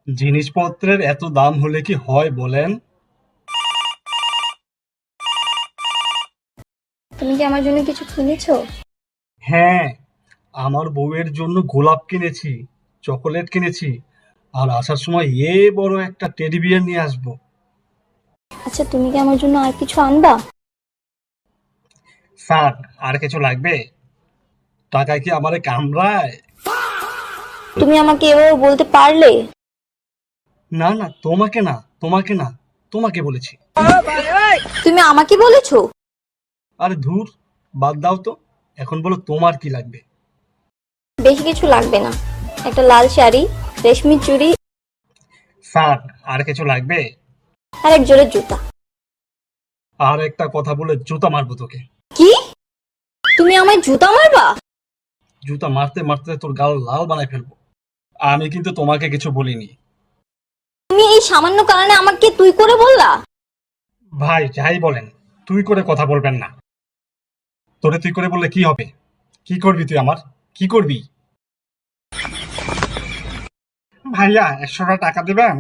জিনিসপত্রের এত দাম হলে কি হয় বলেন? তুমি কি আমার জন্য কিছু কিনেছো? হ্যাঁ, আমার বউয়ের জন্য গোলাপ কিনেছি, চকোলেট কিনেছি, আর আসার সময় বড় একটা টেডি বিয়ার নিয়ে আসবো। আচ্ছা, তুমি কি আমার জন্য আর কিছু আনবা? স্যার, আর কিছু লাগবে? টাকায় কি আমারে কামড়ায়? তুমি আমাকে এভাবে বলতে পারলে? না না, তোমাকে না, তোমাকে না, তোমাকে বলেছি। তুমি আমাকে বলেছো? আরে ধুর, বাদ দাও তো। এখন বলো তোমার কি লাগবে? বেশি কিছু লাগবে না। একটা লাল শাড়ি, রেশমি চুড়ি, স্যার, আর কিছু লাগবে? আর এক জোড়া জুতা। আর একটা কথা বলে জুতা মারবো তোকে। কি? তুমি আমায় জুতা মারবা? জুতা মারতে মারতে তোর গাল লাল বানায় ফেলবো। আমি কিন্তু তোমাকে কিছু বলিনি। তুমি এই সামান্য কারণে আমাকে তুই করে বললা? ভাই যাই বলেন, তুই করে কথা বলবেন না। তোরে তুই করে বললে কি হবে? কি করবি তুই আমার? কি করবি? ভাইয়া 100টা টাকা দিবেন?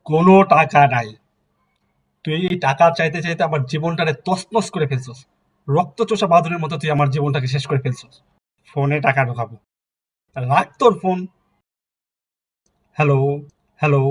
কোনো টাকা নাই। তুই এই টাকা চাইতে চাইতে আমার জীবনটারে তছনছ করে ফেলছস। রক্তচোষা বাদুড়ের মতো তুই আমার জীবনটাকে শেষ করে ফেলছস। ফোনে টাকা ঢোকাবো? রাখ তোর ফোন। Hello, hello.